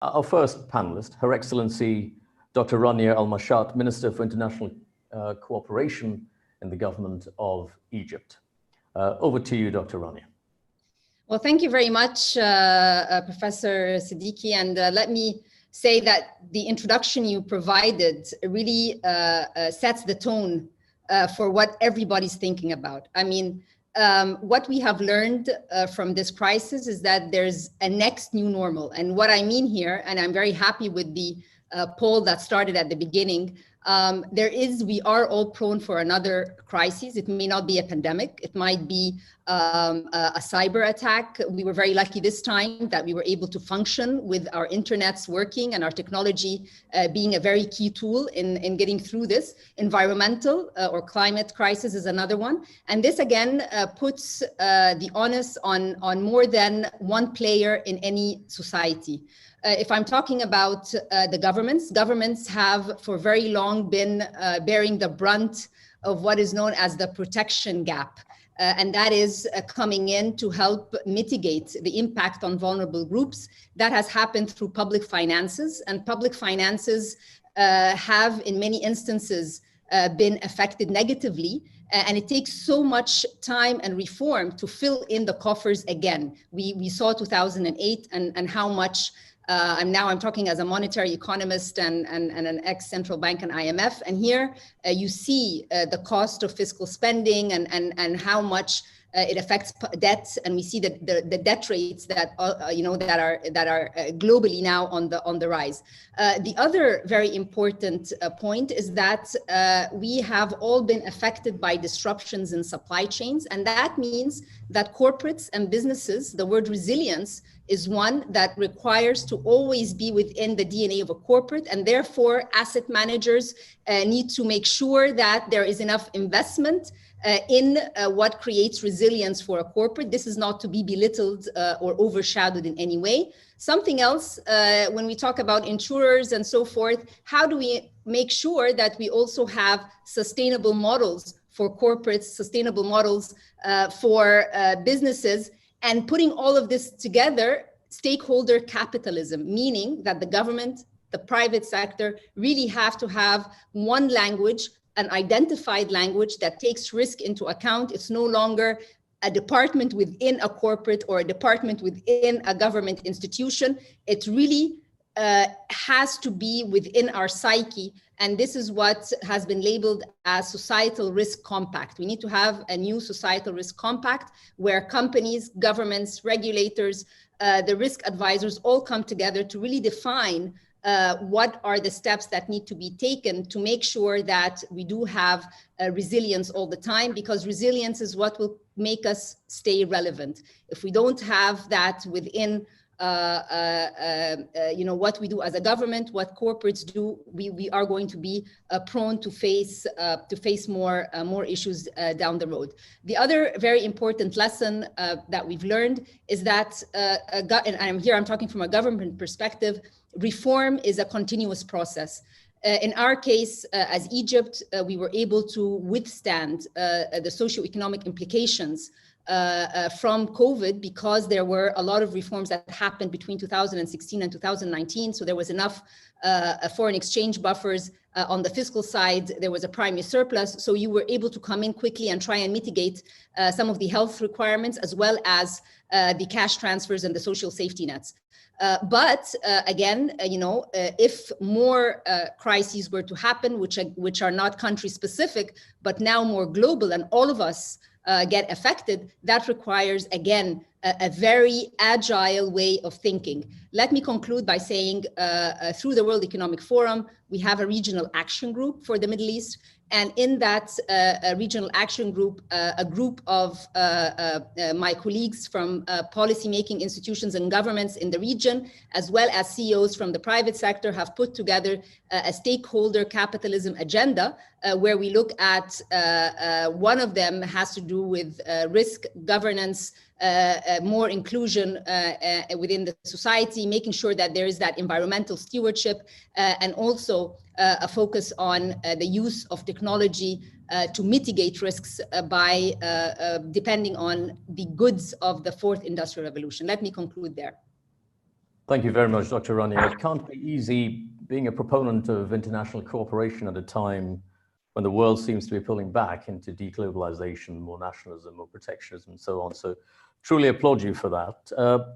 Our first panelist, Her Excellency Dr. Rania Al-Mashat, Minister for International Cooperation in the Government of Egypt. Over to you, Dr. Rania. Well, thank you very much, Professor Siddiqui. And let me say that the introduction you provided really sets the tone for what everybody's thinking about. I mean, what we have learned from this crisis is that there's a next new normal. And what I mean here, and I'm very happy with the poll that started at the beginning, we are all prone for another crisis. It may not be a pandemic. It might be a cyber attack. We were very lucky this time that we were able to function with our internets working and our technology being a very key tool in getting through this. Environmental or climate crisis is another one. And this again puts the onus on more than one player in any society. If I'm talking about the governments have for very long been bearing the brunt of what is known as the protection gap. And that is coming in to help mitigate the impact on vulnerable groups. That has happened through public finances, and public finances have in many instances been affected negatively. And it takes so much time and reform to fill in the coffers again. We saw 2008 and how much I'm talking as a monetary economist and an ex-central bank and IMF. And here you see the cost of fiscal spending and how much it affects debt, and we see that the debt rates that that are globally now on the rise. The other very important point is that we have all been affected by disruptions in supply chains, and that means that corporates and businesses, the word resilience is one that requires to always be within the DNA of a corporate, and therefore asset managers need to make sure that there is enough investment in what creates resilience for a corporate. This is not to be belittled or overshadowed in any way. Something else, when we talk about insurers and so forth, how do we make sure that we also have sustainable models for corporates, sustainable models for businesses, and putting all of this together, stakeholder capitalism, meaning that the government, the private sector really have to have one language, an identified language that takes risk into account. It's no longer a department within a corporate or a department within a government institution. It really has to be within our psyche. And this is what has been labeled as societal risk compact. We need to have a new societal risk compact where companies, governments, regulators, the risk advisors all come together to really define what are the steps that need to be taken to make sure that we do have resilience all the time, because resilience is what will make us stay relevant. If we don't have that within what we do as a government, what corporates do, we are going to be prone to face more issues down the road. The other very important lesson that we've learned is that, and I'm talking from a government perspective, reform is a continuous process. In our case, as Egypt, we were able to withstand the socioeconomic implications from COVID, because there were a lot of reforms that happened between 2016 and 2019. So there was enough foreign exchange buffers on the fiscal side. There was a primary surplus. So you were able to come in quickly and try and mitigate some of the health requirements, as well as the cash transfers and the social safety nets. But again, if more crises were to happen, which are not country specific, but now more global, and all of us get affected, that requires, again, a very agile way of thinking. Let me conclude by saying through the World Economic Forum, we have a regional action group for the Middle East. And in that regional action group, a group of my colleagues from policymaking institutions and governments in the region, as well as CEOs from the private sector, have put together a stakeholder capitalism agenda where we look at, one of them has to do with risk governance, more inclusion within the society, making sure that there is that environmental stewardship, and also a focus on the use of technology to mitigate risks by depending on the goods of the fourth industrial revolution. Let me conclude there. Thank you very much, Dr. Rania. It can't be easy being a proponent of international cooperation at a time when the world seems to be pulling back into deglobalization, more nationalism, more protectionism, and so on. So truly applaud you for that.